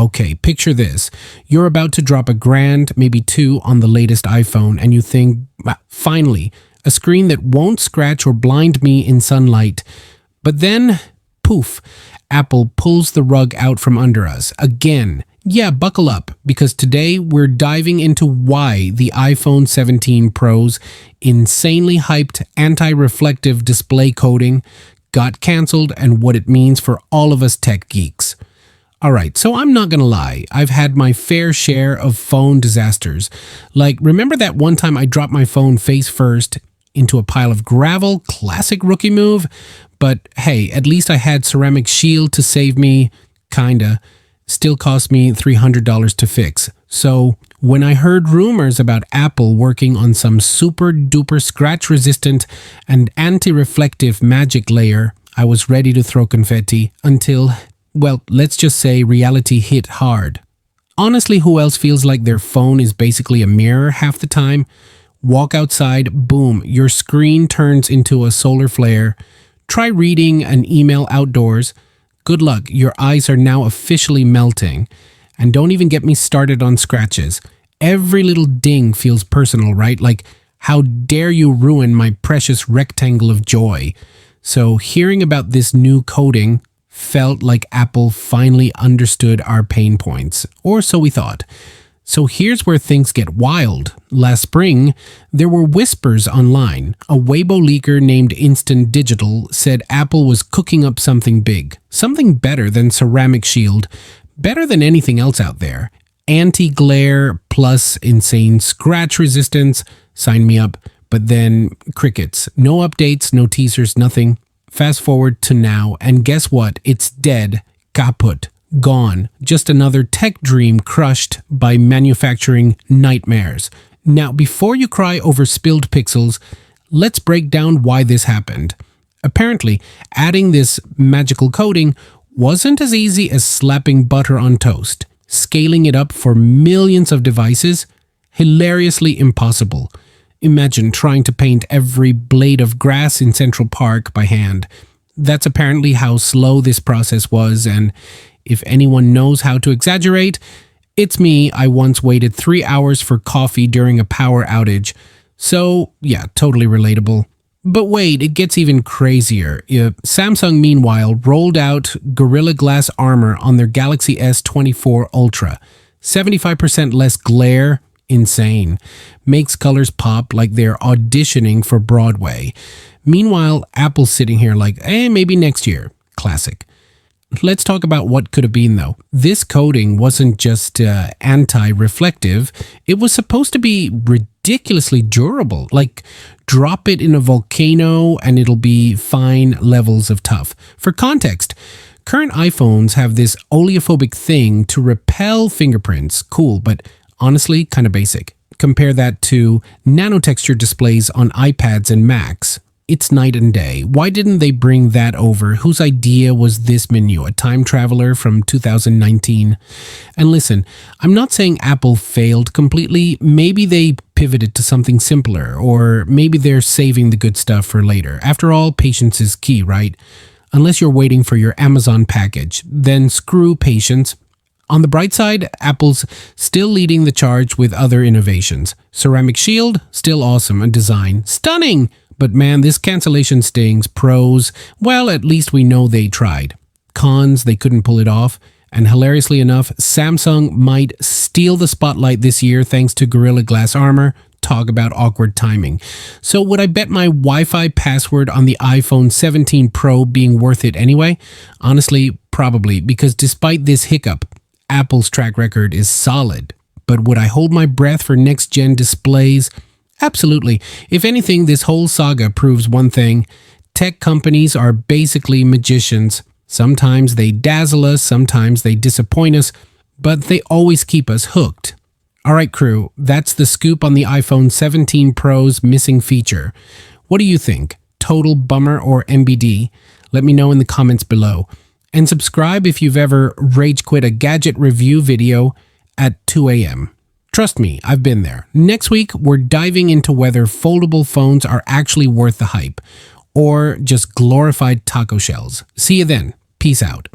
Okay, picture this. You're about to drop a grand, maybe two, on the latest iPhone, and you think, finally, a screen that won't scratch or blind me in sunlight. But then, poof, Apple pulls the rug out from under us. Again. Yeah, buckle up, because today we're diving into why the iPhone 17 Pro's insanely hyped anti-reflective display coating got cancelled and what it means for all of us tech geeks. Alright, so I'm not gonna lie, I've had my fair share of phone disasters. Like, remember that one time I dropped my phone face first into a pile of gravel? Classic rookie move. But hey, at least I had ceramic shield to save me, kinda. Still cost me $300 to fix. So when I heard rumors about Apple working on some super duper scratch resistant and anti-reflective magic layer, I was ready to throw confetti until, well, let's just say reality hit hard. Honestly, who else feels like their phone is basically a mirror half the time? Walk outside, boom, your screen turns into a solar flare. Try reading an email outdoors. Good luck, your eyes are now officially melting. And don't even get me started on scratches. Every little ding feels personal, right? Like, how dare you ruin my precious rectangle of joy? So hearing about this new coating felt like Apple finally understood our pain points, or so we thought. So here's where things get wild. Last spring, there were whispers online. A Weibo leaker named Instant Digital said Apple was cooking up something big, something better than ceramic shield, better than anything else out there. Anti-glare plus insane scratch resistance. Sign me up. But then crickets. No updates, no teasers, nothing. Fast forward to now, and guess what? It's dead. Kaput. Gone. Just another tech dream crushed by manufacturing nightmares. Now, before you cry over spilled pixels, let's break down why this happened. Apparently, adding this magical coating wasn't as easy as slapping butter on toast. Scaling it up for millions of devices? Hilariously impossible. Imagine trying to paint every blade of grass in Central Park by hand. That's apparently how slow this process was, and if anyone knows how to exaggerate, it's me. I once waited 3 hours for coffee during a power outage. So, yeah, totally relatable. But wait, it gets even crazier. Samsung, meanwhile, rolled out Gorilla Glass armor on their Galaxy S24 Ultra. 75% less glare. Insane. Makes colors pop like they're auditioning for Broadway. Meanwhile, Apple's sitting here like, maybe next year. Classic. Let's talk about what could have been, though. This coating wasn't just anti-reflective. It was supposed to be ridiculously durable. Like, drop it in a volcano and it'll be fine levels of tough. For context, current iPhones have this oleophobic thing to repel fingerprints. Cool, but honestly, kind of basic. Compare that to nanotexture displays on iPads and Macs. It's night and day. Why didn't they bring that over? Whose idea was this menu? A time traveler from 2019? And listen, I'm not saying Apple failed completely. Maybe they pivoted to something simpler, or maybe they're saving the good stuff for later. After all, patience is key, right? Unless you're waiting for your Amazon package, then screw patience. On the bright side, Apple's still leading the charge with other innovations. Ceramic shield, still awesome, and design, stunning! But man, this cancellation stings. Pros, well, at least we know they tried. Cons, they couldn't pull it off. And hilariously enough, Samsung might steal the spotlight this year thanks to Gorilla Glass armor. Talk about awkward timing. So would I bet my Wi-Fi password on the iPhone 17 Pro being worth it anyway? Honestly, probably, because despite this hiccup, Apple's track record is solid. But would I hold my breath for next-gen displays? Absolutely. If anything, this whole saga proves one thing. Tech companies are basically magicians. Sometimes they dazzle us, sometimes they disappoint us, but they always keep us hooked. Alright crew, that's the scoop on the iPhone 17 Pro's missing feature. What do you think? Total bummer or MBD? Let me know in the comments below. And subscribe if you've ever rage quit a gadget review video at 2 a.m. Trust me, I've been there. Next week, we're diving into whether foldable phones are actually worth the hype, or just glorified taco shells. See you then. Peace out.